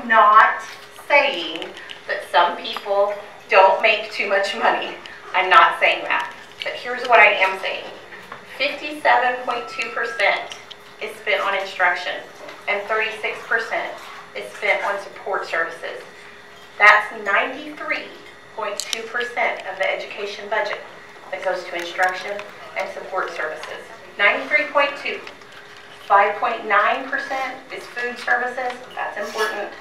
am not saying that some people don't make too much money. I'm not saying that. But here's what I am saying. 57.2% is spent on instruction and 36% is spent on support services. That's 93.2% of the education budget that goes to instruction and support services. 93.2. 5.9% is food services, that's important,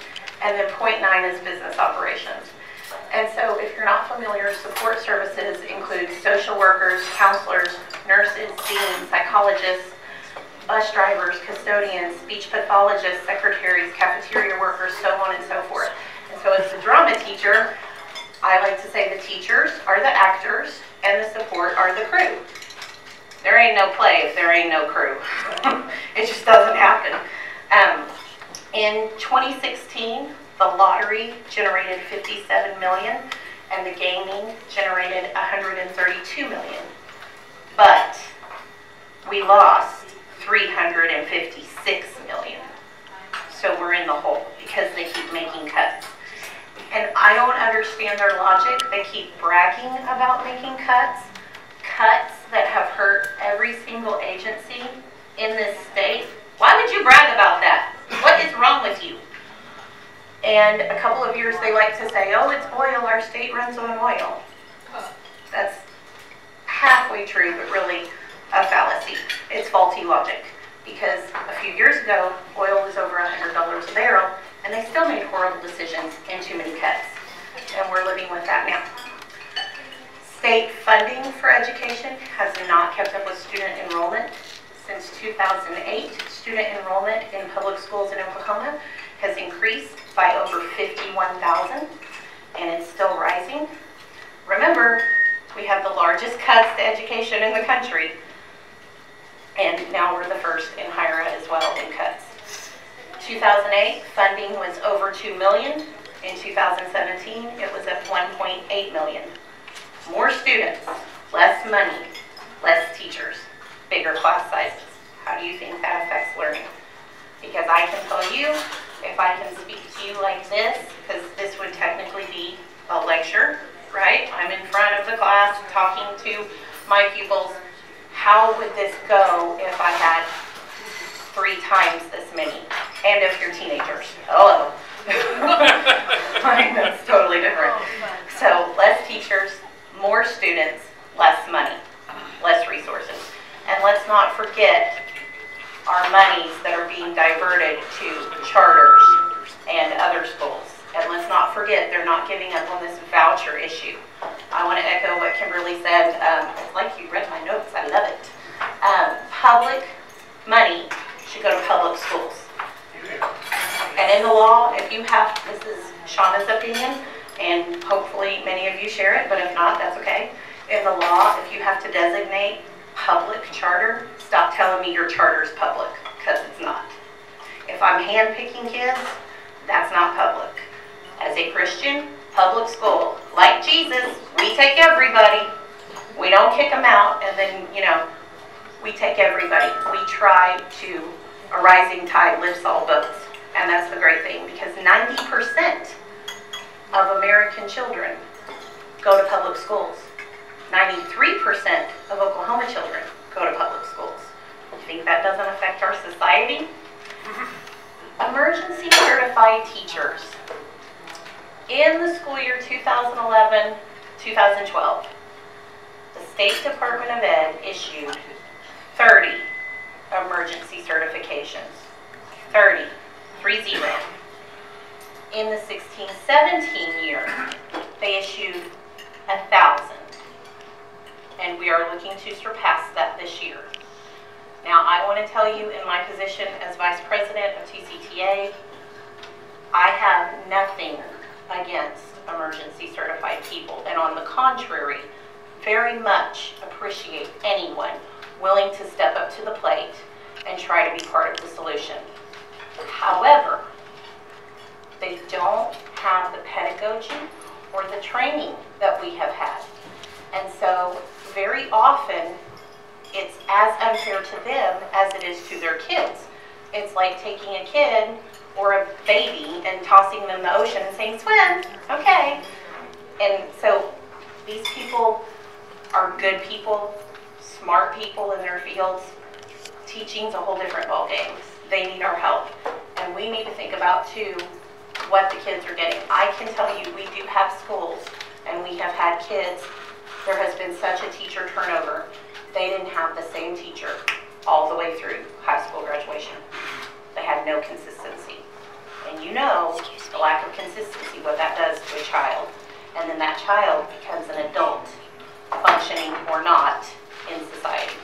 and then 0.9 is business operations. And so if you're not familiar, support services include social workers, counselors, nurses, deans, psychologists, bus drivers, custodians, speech pathologists, secretaries, cafeteria workers, so on and so forth. And so as the drama teacher, I like to say the teachers are the actors and the support are the crew. There ain't no play if there ain't no crew. It just doesn't happen. In 2016, the lottery generated $57 million and the gaming generated $132 million. But we lost $356 million. So we're in the hole because they keep making cuts. And I don't understand their logic. They keep bragging about making cuts that have hurt every single agency in this state. Why would you brag about that? What is wrong with you? And a couple of years they like to say, oh, it's oil, our state runs on oil. That's halfway true, but really a fallacy. It's faulty logic. Because a few years ago, oil was over $100 a barrel, and they still made horrible decisions and too many cuts. And we're living with that now. State funding for education has not kept up with student enrollment. Since 2008, student enrollment in public schools in Oklahoma has increased by over 51,000, and it's still rising. Remember, we have the largest cuts to education in the country, and now we're the first in higher ed as well in cuts. 2008, funding was over $2 million. In 2017, it was at $1.8 million. More students, less money, less teachers, bigger class sizes. How do you think that affects learning? Because I can tell you, if I can speak to you like this, because this would technically be a lecture, right? I'm in front of the class talking to my pupils. How would this go if I had 3 times this many? And if you're teenagers. Hello. That's totally different. So less teachers, more students, less money, less resources. And let's not forget our monies that are being diverted to charters and other schools. And let's not forget they're not giving up on this voucher issue. I want to echo what Kimberly said. It's like you read my notes. I love it. Public money should go to public schools. And in the law, if you have, this is Shauna's opinion, and hopefully many of you share it, but if not, that's okay. In the law, if you have to designate public charter, stop telling me your charter's public, because it's not. If I'm hand-picking kids, that's not public. As a Christian, public school, like Jesus, we take everybody. We don't kick them out, and then, we take everybody. We try to, a rising tide lifts all boats. And that's the great thing, because 90% of American children go to public schools. 93% of Oklahoma children go to public schools. You think that doesn't affect our society? Emergency certified teachers. In the school year 2011-2012, the State Department of Ed issued 30 emergency certifications. 30. 30. In the 16-17 year, they issued 1,000. And we are looking to surpass that this year. Now, I want to tell you, in my position as Vice President of TCTA, I have nothing against emergency certified people. And on the contrary, very much appreciate anyone willing to step up to the plate and try to be part of the solution. However, they don't have the pedagogy or the training that we have had. And so very often it's as unfair to them as it is to their kids. It's like taking a kid or or a baby and tossing them in the ocean and saying, swim, okay. And so these people are good people, smart people in their fields. Teaching's a whole different ballgame. They need our help. And we need to think about, too, what the kids are getting. I can tell you, we do have schools, and we have had kids. There has been such a teacher turnover. They didn't have the same teacher all the way through high school graduation. They had no consistency. And you know the lack of consistency, what that does to a child. And then that child becomes an adult, functioning or not in society.